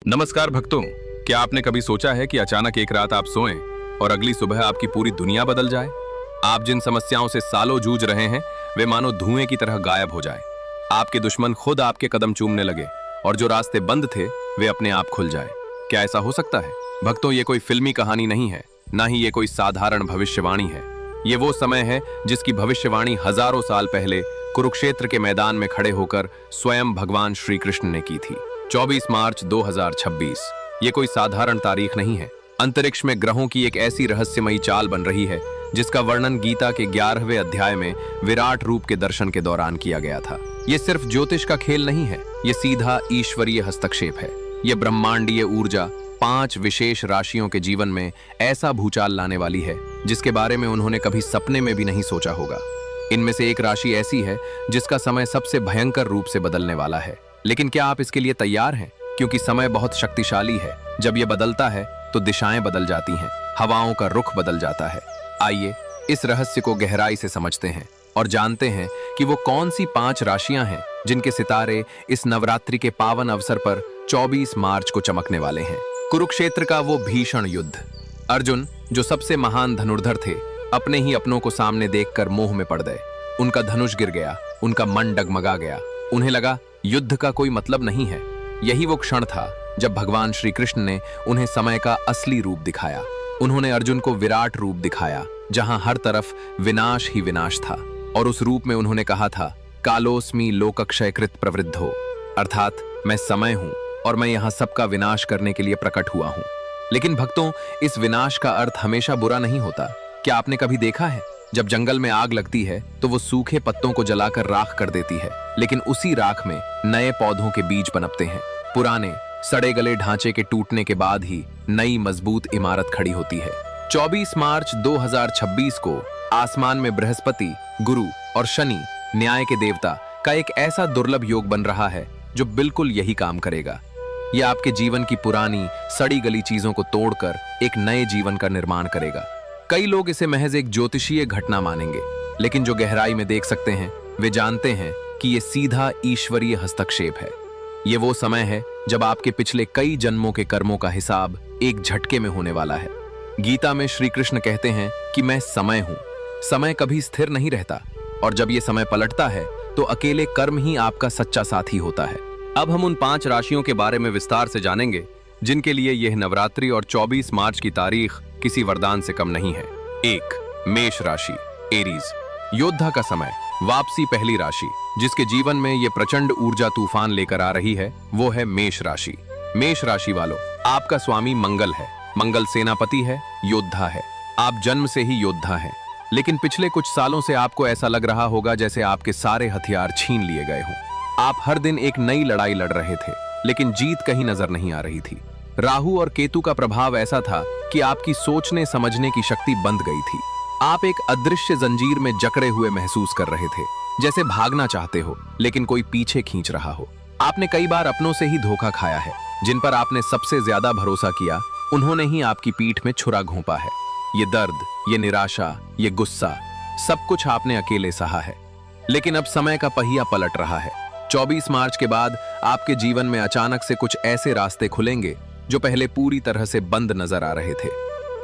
नमस्कार भक्तों। क्या आपने कभी सोचा है कि अचानक एक रात आप सोएं और अगली सुबह आपकी पूरी दुनिया बदल जाए? आप जिन समस्याओं से सालों जूझ रहे हैं वे मानो धुएं की तरह गायब हो जाए। आपके दुश्मन खुद आपके कदम चूमने लगे और जो रास्ते बंद थे वे अपने आप खुल जाए। क्या ऐसा हो सकता है? भक्तों, ये कोई फिल्मी कहानी नहीं है, ना ही ये कोई साधारण भविष्यवाणी है। ये वो समय है जिसकी भविष्यवाणी हजारों साल पहले कुरुक्षेत्र के मैदान में खड़े होकर स्वयं भगवान श्री कृष्ण ने की थी। 24 मार्च 2026। ये कोई साधारण तारीख नहीं है। अंतरिक्ष में ग्रहों की एक ऐसी रहस्यमयी चाल बन रही है जिसका वर्णन गीता के 11वें अध्याय में विराट रूप के दर्शन के दौरान किया गया था। ये सिर्फ ज्योतिष का खेल नहीं है, ये सीधा ईश्वरीय हस्तक्षेप है। ये ब्रह्मांडीय ऊर्जा 5 विशेष राशियों के जीवन में ऐसा भूचाल लाने वाली है जिसके बारे में उन्होंने कभी सपने में भी नहीं सोचा होगा। इनमें से एक राशि ऐसी है जिसका समय सबसे भयंकर रूप से बदलने वाला है। लेकिन क्या आप इसके लिए तैयार हैं? क्योंकि समय बहुत शक्तिशाली है। जब यह बदलता है तो दिशाएं बदल जाती हैं, हवाओं का रुख बदल जाता है। आइए इस रहस्य को गहराई से समझते हैं और जानते हैं कि वो कौन सी 5 राशियां हैं जिनके सितारे इस नवरात्रि के पावन अवसर पर 24 मार्च को चमकने वाले हैं। कुरुक्षेत्र का वो भीषण युद्ध। अर्जुन, जो सबसे महान धनुर्धर थे, अपने ही अपनों को सामने देखकर मोह में पड़ गए। उनका धनुष गिर गया, उनका मन डगमगा गया। उन्हें लगा युद्ध का कोई मतलब नहीं है। यही वो क्षण था जब भगवान श्री कृष्ण ने उन्हें समय का असली रूप दिखाया। उन्होंने अर्जुन को विराट रूप दिखाया जहां हर तरफ विनाश ही विनाश था। और उस रूप में उन्होंने कहा था, कालोस्मि लोकक्षयकृत प्रवृद्धो, अर्थात मैं समय हूं और मैं यहां सबका विनाश करने के लिए प्रकट हुआ हूं। लेकिन भक्तों, इस विनाश का अर्थ हमेशा बुरा नहीं होता। क्या आपने कभी देखा है जब जंगल में आग लगती है तो वो सूखे पत्तों को जलाकर राख कर देती है, लेकिन उसी राख में नए पौधों के बीज पनपते हैं। पुराने सड़े गले ढांचे के टूटने के बाद ही नई मजबूत इमारत खड़ी होती है। 24 मार्च 2026 को आसमान में बृहस्पति, गुरु और शनि, न्याय के देवता, का एक ऐसा दुर्लभ योग बन रहा है जो बिल्कुल यही काम करेगा। यह आपके जीवन की पुरानी सड़ी गली चीजों को तोड़कर एक नए जीवन का निर्माण करेगा। कई लोग इसे महज एक ज्योतिषीय घटना मानेंगे, लेकिन जो गहराई में देख सकते हैं वे जानते हैं कि यह सीधा ईश्वरीय हस्तक्षेप है। ये वो समय है जब आपके पिछले कई जन्मों के कर्मों का हिसाब एक झटके में होने वाला है। गीता में श्री कृष्ण कहते हैं कि मैं समय हूं। समय कभी स्थिर नहीं रहता और जब यह समय पलटता है तो अकेले कर्म ही आपका सच्चा साथी होता है। अब हम उन 5 राशियों के बारे में विस्तार से जानेंगे जिनके लिए यह नवरात्रि और 24 मार्च की तारीख किसी वरदान से कम नहीं है। 1. मेष राशि, एरीज। योद्धा का समय, वापसी पहली राशि जिसके जीवन में ये प्रचंड ऊर्जा तूफान लेकर आ रही है वो है मेष राशि। मेष राशि वालों, आपका स्वामी मंगल है। मंगल सेनापति है, योद्धा है। आप जन्म से ही योद्धा हैं। लेकिन पिछले कुछ सालों से आपको ऐसा लग रहा होगा जैसे आपके सारे हथियार छीन लिए गए हों। आप हर दिन एक नई लड़ाई लड़ रहे थे, लेकिन जीत कहीं नजर नहीं आ रही थी। राहु और केतु का प्रभाव ऐसा था कि आपकी सोचने समझने की शक्ति बंद गई थी। आप एक अदृश्य जंजीर में जकड़े हुए महसूस कर रहे थे, जैसे भागना चाहते हो लेकिन कोई पीछे खींच रहा हो। आपने कई बार अपनों से ही धोखा खाया है। जिन पर आपने सबसे ज्यादा भरोसा किया उन्होंने ही आपकी पीठ में छुरा घोंपा है। ये दर्द, ये निराशा, ये गुस्सा, सब कुछ आपने अकेले सहा है। लेकिन अब समय का पहिया पलट रहा है। 24 मार्च के बाद आपके जीवन में अचानक से कुछ ऐसे रास्ते खुलेंगे जो पहले पूरी तरह से बंद नजर आ रहे थे।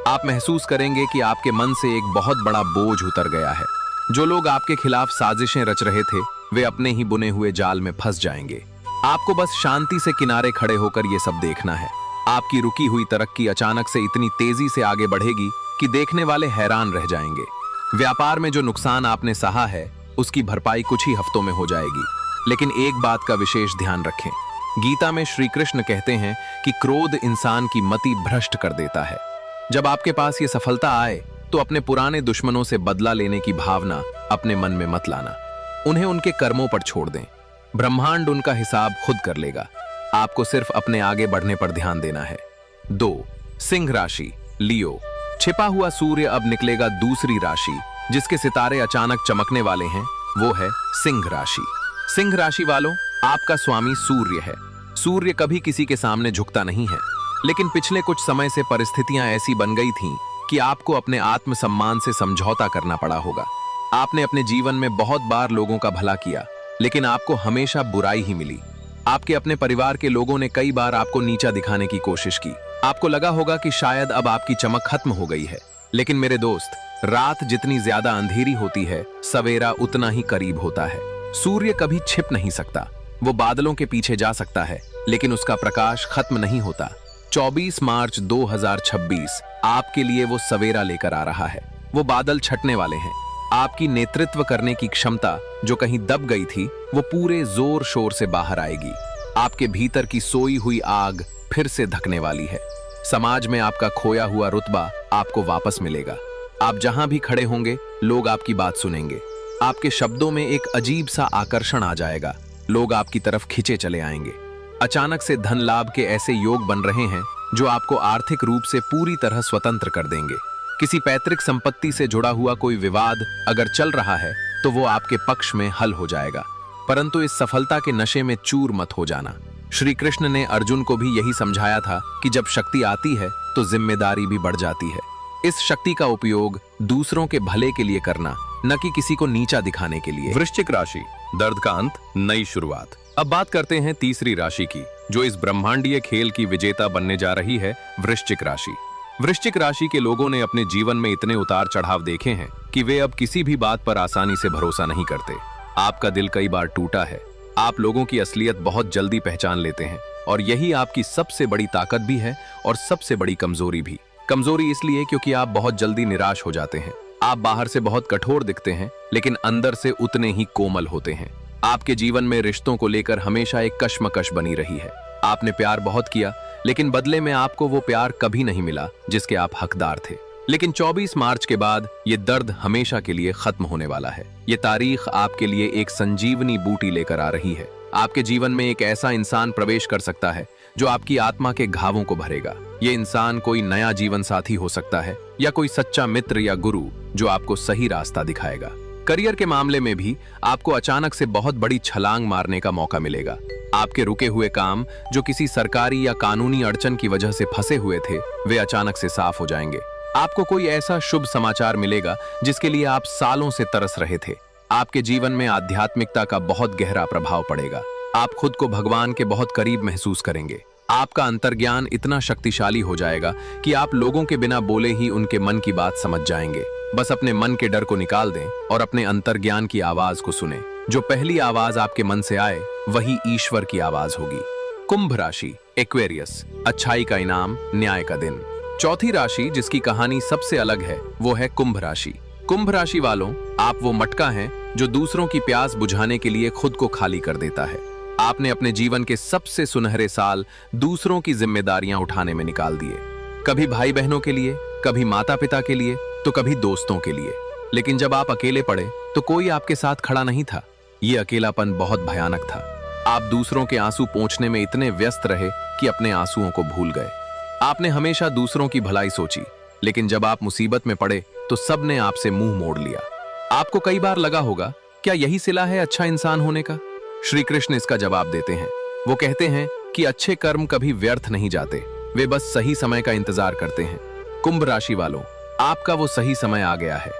आप महसूस करेंगे कि आपके मन से एक बहुत बड़ा बोझ उतर गया है। जो लोग आपके खिलाफ साजिशें रच रहे थे वे अपने ही बुने हुए जाल में फंस जाएंगे। आपको बस शांति से किनारे खड़े होकर ये सब देखना है। आपकी रुकी हुई तरक्की अचानक से इतनी तेजी से आगे बढ़ेगी कि देखने वाले हैरान रह जाएंगे। व्यापार में जो नुकसान आपने सहा है उसकी भरपाई कुछ ही हफ्तों में हो जाएगी। लेकिन एक बात का विशेष ध्यान रखें। गीता में श्री कृष्ण कहते हैं कि क्रोध इंसान की मति भ्रष्ट कर देता है। जब आपके पास ये सफलता आए तो अपने पुराने दुश्मनों से बदला लेने की भावना अपने मन में मत लाना। उन्हें उनके कर्मों पर छोड़ दें। ब्रह्मांड उनका हिसाब खुद कर लेगा। आपको सिर्फ अपने आगे बढ़ने पर ध्यान देना है। 2. सिंह राशि, लियो। छिपा हुआ सूर्य अब निकलेगा दूसरी राशि जिसके सितारे अचानक चमकने वाले हैं वो है सिंह राशि। सिंह राशि वालों, आपका स्वामी सूर्य है। सूर्य कभी किसी के सामने झुकता नहीं है, लेकिन पिछले कुछ समय से परिस्थितियां ऐसी बन गई थीं कि आपको अपने आत्मसम्मान से समझौता करना पड़ा होगा। आपने अपने जीवन में बहुत बार लोगों का भला किया, लेकिन आपको हमेशा बुराई ही मिली। आपके अपने परिवार के लोगों ने कई बार आपको नीचा दिखाने की कोशिश की। आपको लगा होगा कि शायद अब आपकी चमक खत्म हो गई है, लेकिन मेरे दोस्त, रात जितनी ज्यादा अंधेरी होती है, सवेरा उतना ही करीब होता है। सूर्य कभी छिप नहीं सकता, वो बादलों के पीछे जा सकता है, लेकिन उसका प्रकाश खत्म नहीं होता। 24 मार्च 2026 आपके लिए वो सवेरा लेकर आ रहा है। वो बादल छटने वाले हैं। आपकी नेतृत्व करने की क्षमता जो कहीं दब गई थी, वो पूरे जोर शोर से बाहर आएगी। आपके भीतर की सोई हुई आग फिर से धकने वाली है। समाज में आपका खोया हुआ रुतबा आपको वापस मिलेगा। आप जहां भी खड़े होंगे, लोग आपकी बात सुनेंगे। आपके शब्दों में एक अजीब सा आकर्षण आ जाएगा। लोग आपकी तरफ खिंचे चले आएंगे। अचानक से धन लाभ के ऐसे योग बन रहे हैं जो आपको आर्थिक रूप से पूरी तरह स्वतंत्र कर देंगे। किसी पैतृक संपत्ति से जुड़ा हुआ कोई विवाद अगर चल रहा है तो वो आपके पक्ष में हल हो जाएगा। परंतु इस सफलता के नशे में चूर मत हो जाना। श्री कृष्ण ने अर्जुन को भी यही समझाया था कि जब शक्ति आती है तो जिम्मेदारी भी बढ़ जाती है। इस शक्ति का उपयोग दूसरों के भले के लिए करना, न कि किसी को नीचा दिखाने के लिए। वृश्चिक राशि, दर्द का अंत, नई शुरुआत। अब बात करते हैं तीसरी राशि की, जो इस ब्रह्मांडीय खेल की विजेता बनने जा रही है, वृश्चिक राशि। वृश्चिक राशि के लोगों ने अपने जीवन में इतने उतार चढ़ाव देखे हैं कि वे अब किसी भी बात पर आसानी से भरोसा नहीं करते। आपका दिल कई बार टूटा है। आप लोगों की असलियत बहुत जल्दी पहचान लेते हैं, और यही आपकी सबसे बड़ी ताकत भी है और सबसे बड़ी कमजोरी भी। कमजोरी इसलिए क्योंकि आप बहुत जल्दी निराश हो जाते हैं। आप बाहर से बहुत कठोर दिखते हैं, लेकिन अंदर से उतने ही कोमल होते हैं। आपके जीवन में रिश्तों को लेकर हमेशा एक कश्मकश बनी रही है। आपने प्यार बहुत किया, लेकिन बदले में आपको वो प्यार कभी नहीं मिला जिसके आप हकदार थे। लेकिन 24 मार्च के बाद ये दर्द हमेशा के लिए खत्म होने वाला है। ये तारीख आपके लिए एक संजीवनी बूटी लेकर आ रही है। आपके जीवन में एक ऐसा इंसान प्रवेश कर सकता है जो आपकी आत्मा के घावों को भरेगा। ये इंसान कोई नया जीवन साथी हो सकता है, या कोई सच्चा मित्र या गुरु जो आपको सही रास्ता दिखाएगा। करियर के मामले में भी आपको अचानक से बहुत बड़ी छलांग मारने का मौका मिलेगा। आपके रुके हुए काम जो किसी सरकारी या कानूनी अड़चन की वजह से फंसे हुए थे, वे अचानक से साफ हो जाएंगे। आपको कोई ऐसा शुभ समाचार मिलेगा जिसके लिए आप सालों से तरस रहे थे। आपके जीवन में आध्यात्मिकता का बहुत गहरा प्रभाव पड़ेगा। आप खुद को भगवान के बहुत करीब महसूस करेंगे। आपका अंतर्ज्ञान इतना शक्तिशाली हो जाएगा कि आप लोगों के बिना बोले ही उनके मन की बात समझ जाएंगे। बस अपने मन के डर को निकाल दें और अपने अंतर्ज्ञान की आवाज को सुनें। जो पहली आवाज आपके मन से आए, वही ईश्वर की आवाज होगी। कुंभ राशि, एक्वेरियस, अच्छाई का इनाम, न्याय का दिन। चौथी राशि जिसकी कहानी सबसे अलग है, वो है कुंभ राशि। कुंभ राशि वालों, आप वो मटका हैं जो दूसरों की प्यास बुझाने के लिए खुद को खाली कर देता है। आपने अपने जीवन के सबसे सुनहरे साल दूसरों की जिम्मेदारियां उठाने में निकाल दिए। कभी भाई बहनों के लिए, कभी माता पिता के लिए, तो कभी दोस्तों के लिए। लेकिन जब आप अकेले पड़े तो कोई आपके साथ खड़ा नहीं था। ये अकेलापन बहुत भयानक था। आप दूसरों के आंसू पोंछने में इतने व्यस्त रहे कि अपने आंसुओं को भूल गए। आपने हमेशा दूसरों की भलाई सोची, लेकिन जब आप मुसीबत में पड़े तो सबने आपसे मुंह मोड़ लिया। आपको कई बार लगा होगा, क्या यही सिला है अच्छा इंसान होने का? श्री कृष्ण इसका जवाब देते हैं। वो कहते हैं कि अच्छे कर्म कभी व्यर्थ नहीं जाते, वे बस सही समय का इंतजार करते हैं। कुंभ राशि वालों, आपका वो सही समय आ गया है।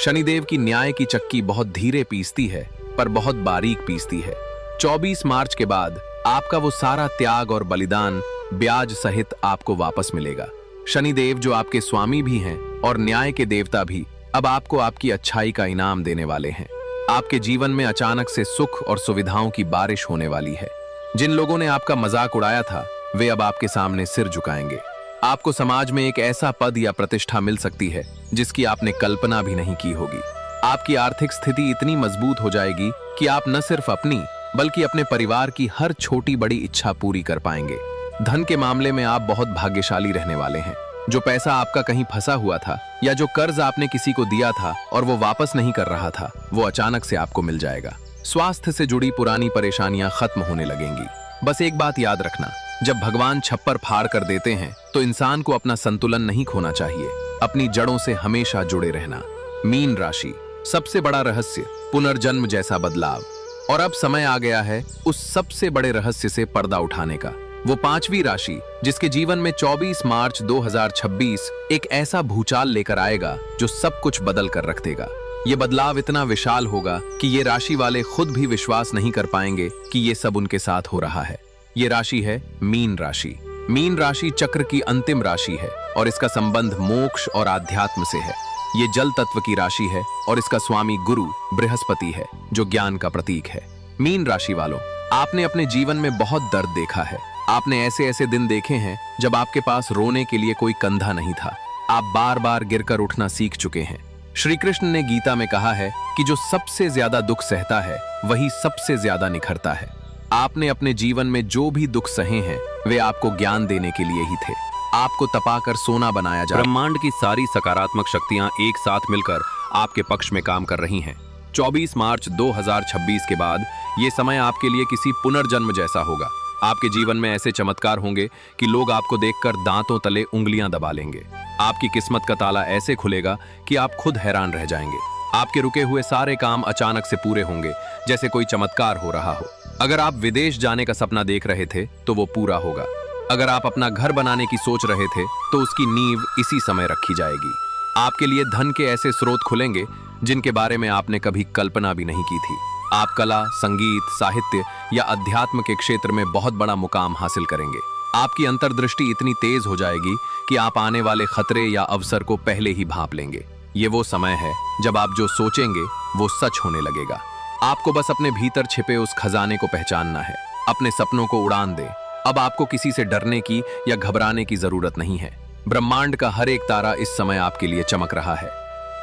शनिदेव की न्याय की चक्की बहुत धीरे पीसती है, पर बहुत बारीक पीसती है। 24 मार्च के बाद आपका वो सारा त्याग और बलिदान ब्याज सहित आपको वापस मिलेगा। शनिदेव जो आपके स्वामी भी हैं और न्याय के देवता भी, अब आपको आपकी अच्छाई का इनाम देने वाले हैं। आपके जीवन में अचानक से सुख और सुविधाओं की बारिश होने वाली है। जिन लोगों ने आपका मजाक उड़ाया था, वे अब आपके सामने सिर झुकाएंगे। आपको समाज में एक ऐसा पद या प्रतिष्ठा मिल सकती है जिसकी आपने कल्पना भी नहीं की होगी। आपकी आर्थिक स्थिति इतनी मजबूत हो जाएगी कि आप न सिर्फ अपनी बल्कि अपने परिवार की हर छोटी बड़ी इच्छा पूरी कर पाएंगे। धन के मामले में आप बहुत भाग्यशाली रहने वाले हैं। जो पैसा आपका कहीं फंसा हुआ था, या जो कर्ज आपने किसी को दिया था और वो वापस नहीं कर रहा था, वो अचानक से आपको मिल जाएगा। स्वास्थ्य से जुड़ी पुरानी परेशानियां खत्म होने लगेंगी। बस एक बात याद रखना, जब भगवान छप्पर फाड़ कर देते हैं तो इंसान को अपना संतुलन नहीं खोना चाहिए। अपनी जड़ों से हमेशा जुड़े रहना। मीन राशि, सबसे बड़ा रहस्य, पुनर्जन्म जैसा बदलाव। और अब समय आ गया है उस सबसे बड़े रहस्य से पर्दा उठाने का। वो पांचवी राशि जिसके जीवन में 24 मार्च 2026 एक ऐसा भूचाल लेकर आएगा जो सब कुछ बदल कर रख देगा। ये बदलाव इतना विशाल होगा कि ये राशि वाले खुद भी विश्वास नहीं कर पाएंगे कि ये सब उनके साथ हो रहा है। ये राशि है मीन राशि। मीन राशि चक्र की अंतिम राशि है और इसका संबंध मोक्ष और आध्यात्म से है। ये जल तत्व की राशि है और इसका स्वामी गुरु बृहस्पति है, जो ज्ञान का प्रतीक है। मीन राशि वालों, आपने अपने जीवन में बहुत दर्द देखा है। आपने ऐसे ऐसे दिन देखे हैं जब आपके पास रोने के लिए कोई कंधा नहीं था। आप बार बार गिरकर उठना सीख चुके हैं। श्री कृष्ण ने गीता में कहा है कि जो सबसे ज्यादा दुख सहता है वही सबसे ज्यादा निखरता है। आपने अपने जीवन में जो भी दुख सहे हैं वे आपको ज्ञान देने के लिए ही थे। आपको तपाकर सोना बनाया जा। ब्रह्मांड की सारी सकारात्मक शक्तियां एक साथ मिलकर आपके पक्ष में काम कर रही हैं। 24 मार्च 2026 के बाद ये समय आपके लिए किसी पुनर्जन्म जैसा होगा। आपके जीवन में ऐसे चमत्कार होंगे कि लोग आपको देखकर दांतों तले उंगलियां दबा लेंगे। आपकी किस्मत का ताला ऐसे खुलेगा कि आप खुद हैरान रह जाएंगे। आपके रुके हुए सारे काम अचानक से पूरे होंगे, जैसे कोई चमत्कार हो रहा हो। अगर आप विदेश जाने का सपना देख रहे थे तो वो पूरा होगा। अगर आप अपना घर बनाने की सोच रहे थे तो उसकी नींव इसी समय रखी जाएगी। आपके लिए धन के ऐसे स्रोत खुलेंगे जिनके बारे में आपने कभी कल्पना भी नहीं की थी। आप कला, संगीत, साहित्य या अध्यात्म के क्षेत्र में बहुत बड़ा मुकाम हासिल करेंगे। आपकी अंतर्दृष्टि इतनी तेज हो जाएगी कि आप आने वाले खतरे या अवसर को पहले ही भांप लेंगे। ये वो समय है जब आप जो सोचेंगे वो सच होने लगेगा। आपको बस अपने भीतर छिपे उस खजाने को पहचानना है। अपने सपनों को उड़ान दें। अब आपको किसी से डरने की या घबराने की जरूरत नहीं है। ब्रह्मांड का हर एक तारा इस समय आपके लिए चमक रहा है।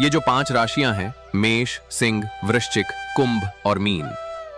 ये जो 5 राशियां हैं, मेष, सिंह, वृश्चिक, कुंभ और मीन,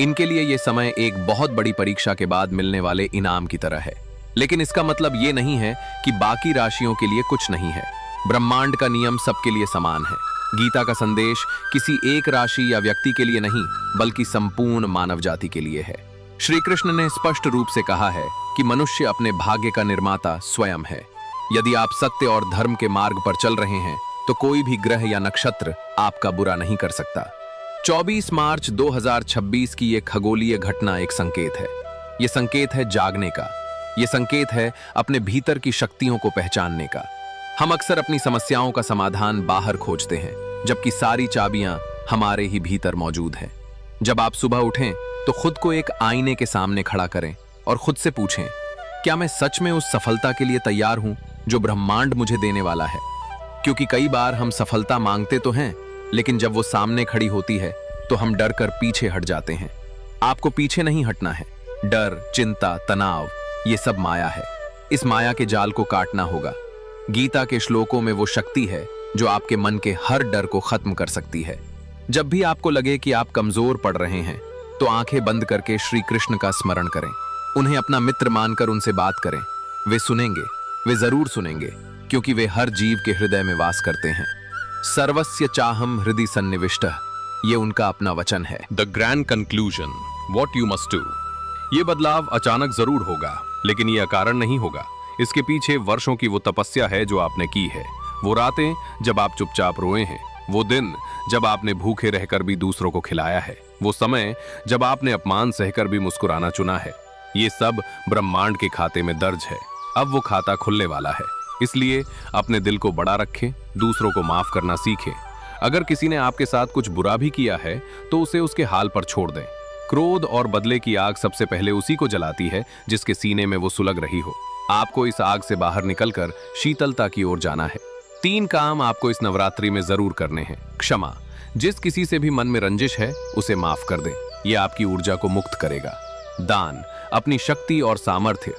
इनके लिए ये समय एक बहुत बड़ी परीक्षा के बाद मिलने वाले इनाम की तरह है। लेकिन इसका मतलब ये नहीं है कि बाकी राशियों के लिए कुछ नहीं है। ब्रह्मांड का नियम सबके लिए समान है। गीता का संदेश किसी एक राशि या व्यक्ति के लिए नहीं, बल्कि संपूर्ण मानव जाति के लिए है। श्री कृष्ण ने स्पष्ट रूप से कहा है कि मनुष्य अपने भाग्य का निर्माता स्वयं है। यदि आप सत्य और धर्म के मार्ग पर चल रहे हैं तो कोई भी ग्रह या नक्षत्र आपका बुरा नहीं कर सकता। 24 मार्च 2026 की ये खगोलीय घटना एक संकेत है। ये संकेत है जागने का। ये संकेत है अपने भीतर की शक्तियों को पहचानने का। हम अक्सर अपनी समस्याओं का समाधान बाहर खोजते हैं, जबकि सारी चाबियां हमारे ही भीतर मौजूद हैं। जब आप सुबह उठें तो खुद को एक आईने के सामने खड़ा करें और खुद से पूछें, क्या मैं सच में उस सफलता के लिए तैयार हूं जो ब्रह्मांड मुझे देने वाला है? क्योंकि कई बार हम सफलता मांगते तो हैं, लेकिन जब वो सामने खड़ी होती है तो हम डर कर पीछे हट जाते हैं। आपको पीछे नहीं हटना है। डर, चिंता, तनाव, ये सब माया है। इस माया के जाल को काटना होगा। गीता के श्लोकों में वो शक्ति है जो आपके मन के हर डर को खत्म कर सकती है। जब भी आपको लगे कि आप कमजोर पड़ रहे हैं तो आंखें बंद करके श्री कृष्ण का स्मरण करें। उन्हें अपना मित्र मानकर उनसे बात करें। वे सुनेंगे, वे जरूर सुनेंगे, क्योंकि वे हर जीव के हृदय में वास करते हैं। सर्वस्य चाहम हृदय सन्निविष्टः, ये उनका अपना वचन है। The grand conclusion, what you must do. ये बदलाव अचानक जरूर होगा, लेकिन ये अकारण नहीं होगा। इसके पीछे वर्षों की वो तपस्या है जो आपने की है। वो रातें जब आप चुपचाप रोए हैं, वो दिन जब आपने भूखे रहकर भी दूसरों को खिलाया है, वो समय जब आपने अपमान सहकर भी मुस्कुराना चुना है। ये सब ब्रह्मांड के खाते में दर्ज है। अब वो खाता खुलने वाला है। इसलिए अपने दिल को बड़ा रखें, दूसरों को माफ करना सीखें। अगर किसी ने आपके साथ कुछ बुरा भी किया है तो उसे उसके हाल पर छोड़ दें। क्रोध और बदले की आग सबसे पहले उसी को जलाती है जिसके सीने में वो सुलग रही हो। आपको इस आग से बाहर निकलकर शीतलता की ओर जाना है। 3 काम आपको इस नवरात्रि में जरूर करने हैं। क्षमा, जिस किसी से भी मन में रंजिश है उसे माफ कर दें। यह आपकी ऊर्जा को मुक्त करेगा। दान, अपनी शक्ति और सामर्थ्य